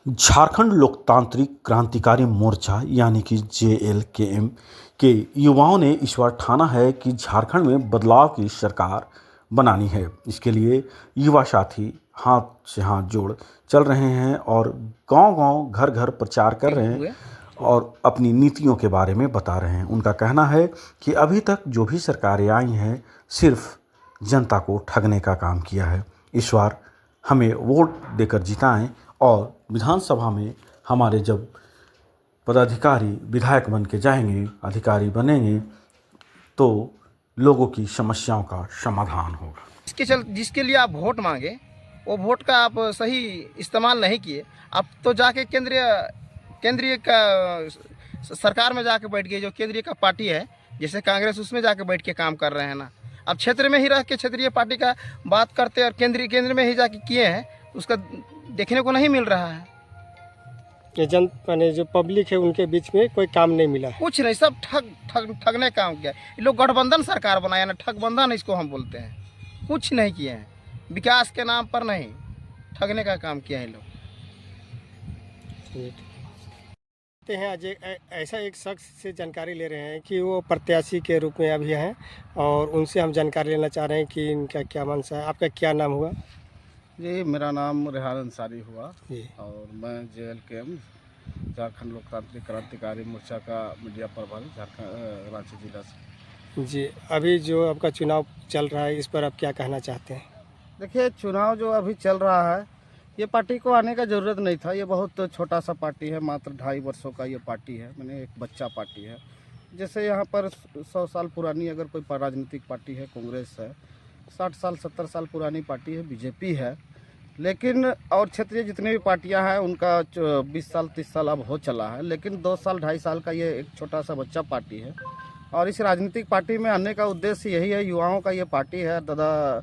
झारखंड लोकतांत्रिक क्रांतिकारी मोर्चा यानी कि जेएलकेएम के युवाओं ने इस बार ठाना है कि झारखंड में बदलाव की सरकार बनानी है। इसके लिए युवा साथी हाथ से हाथ जोड़ चल रहे हैं और गांव-गांव, घर-घर प्रचार कर रहे हैं और अपनी नीतियों के बारे में बता रहे हैं। उनका कहना है कि अभी तक जो भी सरकारें आई हैं, सिर्फ जनता को ठगने का काम किया है। इस बार हमें वोट देकर जिताएं और विधानसभा में हमारे जब पदाधिकारी विधायक बन के जाएंगे, अधिकारी बनेंगे, तो लोगों की समस्याओं का समाधान होगा। जिसके लिए आप वोट मांगे, वो वोट का आप सही इस्तेमाल नहीं किए। अब तो जाके केंद्रीय का सरकार में जाके बैठ गए, जो केंद्रीय का पार्टी है जैसे कांग्रेस, उसमें जाके बैठ के काम कर रहे हैं ना। अब क्षेत्र में ही रह के क्षेत्रीय पार्टी का बात करते और केंद्र में ही जाके किए हैं, उसका देखने को नहीं मिल रहा है। ये माने जो पब्लिक है उनके बीच में कोई काम नहीं मिला, कुछ नहीं, सब ठगने काम किया। ये लोग गठबंधन सरकार बनाया ना, ठगबंधन इसको हम बोलते हैं। कुछ नहीं किए हैं, विकास के नाम पर नहीं, ठगने का काम किया है लोग। हैं आज ऐसा एक शख्स से जानकारी ले रहे हैं कि वो प्रत्याशी के रूप में अभी हैं और उनसे हम जानकारी लेना चाह रहे हैं कि इनका क्या मंशा है। आपका क्या नाम हुआ? जी, मेरा नाम रेहान अंसारी हुआ जी। और मैं जेएलकेएम झारखंड लोकतांत्रिक क्रांतिकारी मोर्चा का मीडिया प्रभारी झारखंड रांची जिला से। जी, अभी जो आपका चुनाव चल रहा है, इस पर आप क्या कहना चाहते हैं? देखिए, चुनाव जो अभी चल रहा है, ये पार्टी को आने का ज़रूरत नहीं था। ये बहुत छोटा सा पार्टी है, मात्र 2.5 वर्षों का ये पार्टी है, मैंने एक बच्चा पार्टी है। जैसे यहाँ पर 100 साल पुरानी अगर कोई राजनीतिक पार्टी है, कांग्रेस है, 60 साल 70 साल पुरानी पार्टी है, बीजेपी है। लेकिन और क्षेत्रीय जितनी भी पार्टियां हैं उनका 20 साल 30 साल अब हो चला है, लेकिन 2 साल 2.5 साल का ये एक छोटा सा बच्चा पार्टी है। और इस राजनीतिक पार्टी में आने का उद्देश्य यही है, युवाओं का ये पार्टी है। दादा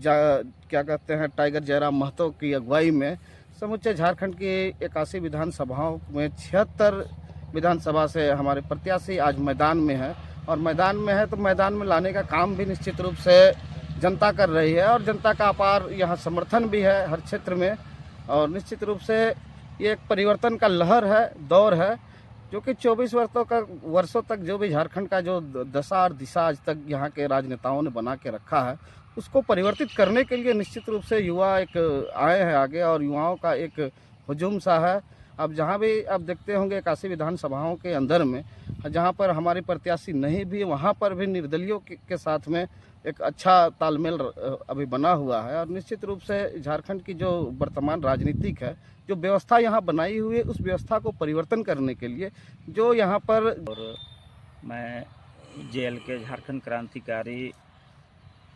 क्या कहते हैं, टाइगर जयराम महतो की अगुवाई में समूचे झारखंड की 81 विधानसभाओं में 76 विधानसभा से हमारे प्रत्याशी आज मैदान में है। और मैदान में है तो मैदान में लाने का काम भी निश्चित रूप से जनता कर रही है और जनता का अपार यहाँ समर्थन भी है हर क्षेत्र में। और निश्चित रूप से ये एक परिवर्तन का लहर है, दौर है, जो कि 24 वर्षों तक जो भी झारखंड का जो दशा और दिशा आज तक यहाँ के राजनेताओं ने बना के रखा है, उसको परिवर्तित करने के लिए निश्चित रूप से युवा एक आए हैं आगे और युवाओं का एक हुजूम सा है। अब जहाँ भी आप देखते होंगे 81 विधानसभाओं के अंदर में जहाँ पर हमारे प्रत्याशी नहीं भी, वहाँ पर भी निर्दलियों के साथ में एक अच्छा तालमेल अभी बना हुआ है। और निश्चित रूप से झारखंड की जो वर्तमान राजनीतिक है, जो व्यवस्था यहाँ बनाई हुई है, उस व्यवस्था को परिवर्तन करने के लिए जो यहाँ पर। और मैं जेएलके झारखंड क्रांतिकारी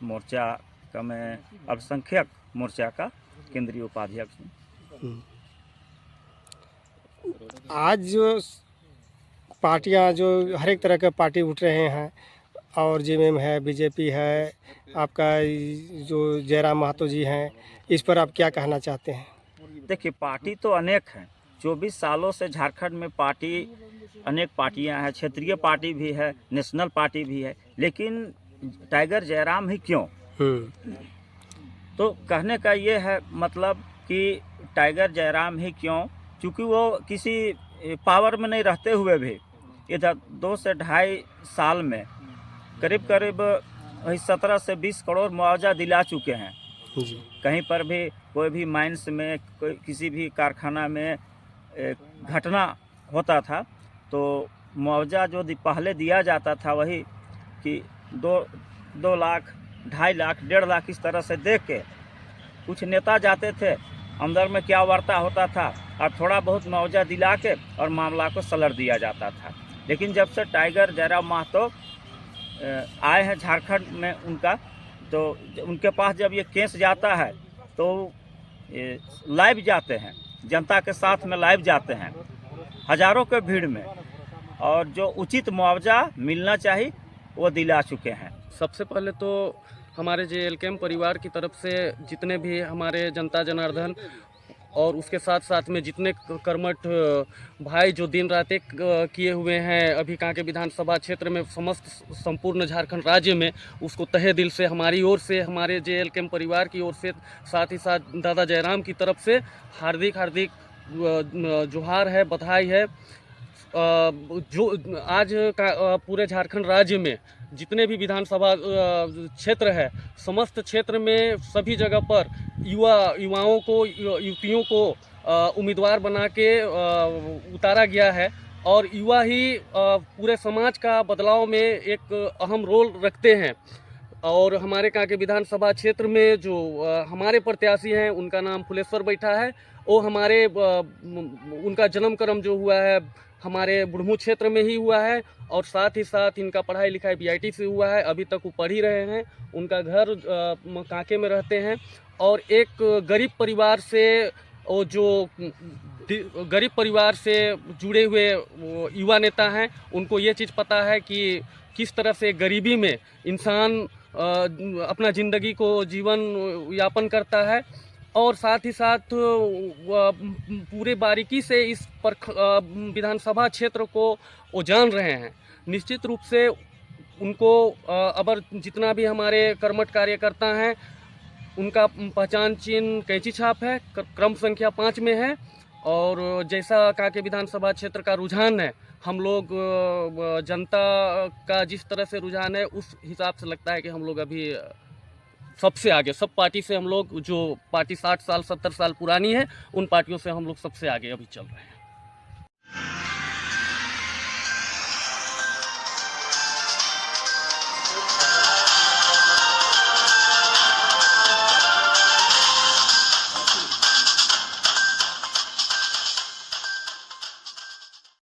मोर्चा का मैं अल्पसंख्यक मोर्चा का केंद्रीय उपाध्यक्ष हूँ। आज जो पार्टियां, जो हर एक तरह के पार्टी उठ रहे हैं और जेएमएम है, बीजेपी है, आपका जो जयराम महतो जी हैं, इस पर आप क्या कहना चाहते हैं? देखिए, पार्टी तो अनेक हैं। 24 सालों से झारखंड में अनेक पार्टियां हैं, क्षेत्रीय पार्टी भी है, नेशनल पार्टी भी है, लेकिन टाइगर जयराम ही क्यों? तो कहने का ये है मतलब कि टाइगर जयराम ही क्यों, क्योंकि वो किसी पावर में नहीं रहते हुए भी इधर 2 से 2.5 साल में करीब 17 से 20 करोड़ मुआवजा दिला चुके हैं। कहीं पर भी कोई भी माइंस में, कोई किसी भी कारखाना में घटना होता था तो मुआवजा जो पहले दिया जाता था वही कि 2 लाख, 2.5 लाख, 1.5 लाख इस तरह से देख के कुछ नेता जाते थे, अंदर में क्या वार्ता होता था और थोड़ा बहुत मुआवजा दिला के और मामला को सलट दिया जाता था। लेकिन जब से टाइगर जयराम महतो आए हैं झारखंड में तो उनके पास जब ये केस जाता है तो लाइव जाते हैं, जनता के साथ में लाइव जाते हैं हजारों के भीड़ में, और जो उचित मुआवजा मिलना चाहिए वो दिला चुके हैं। सबसे पहले तो हमारे जेएलकेएम परिवार की तरफ से जितने भी हमारे जनता जनार्दन और उसके साथ साथ में जितने कर्मठ भाई जो दिन रात एक किए हुए हैं अभी कांके विधानसभा क्षेत्र में, समस्त संपूर्ण झारखंड राज्य में, उसको तहे दिल से हमारी ओर से, हमारे जेएलकेएम परिवार की ओर से, साथ ही साथ दादा जयराम की तरफ से हार्दिक जोहार है, बधाई है। जो आज का पूरे झारखंड राज्य में जितने भी विधानसभा क्षेत्र है, समस्त क्षेत्र में सभी जगह पर युवाओं को, युवतियों को उम्मीदवार बना के उतारा गया है और युवा ही पूरे समाज का बदलाव में एक अहम रोल रखते हैं। और हमारे कांके विधानसभा क्षेत्र में जो हमारे प्रत्याशी हैं, उनका नाम फुलेश्वर बैठा है। वो हमारे उनका जन्म कर्म जो हुआ है हमारे बुढ़मू क्षेत्र में ही हुआ है और साथ ही साथ इनका पढ़ाई लिखाई बीआईटी से हुआ है। अभी तक वो पढ़ ही रहे हैं। उनका घर कांके में रहते हैं और एक गरीब परिवार से, वो जो गरीब परिवार से जुड़े हुए युवा नेता हैं, उनको ये चीज़ पता है कि किस तरह से गरीबी में इंसान अपना ज़िंदगी को जीवन यापन करता है और साथ ही साथ पूरे बारीकी से इस पर विधानसभा क्षेत्र को वो जान रहे हैं। निश्चित रूप से उनको अबर जितना भी हमारे कर्मठ कार्यकर्ता हैं, उनका पहचान चिन्ह कैंची छाप है, क्रम संख्या 5 में है। और जैसा कांके विधानसभा क्षेत्र का रुझान है, हम लोग जनता का जिस तरह से रुझान है, उस हिसाब से लगता है कि हम लोग अभी सबसे आगे, सब पार्टी से हम लोग, जो पार्टी 60 साल 70 साल पुरानी है, उन पार्टियों से हम लोग सबसे आगे अभी चल रहे हैं।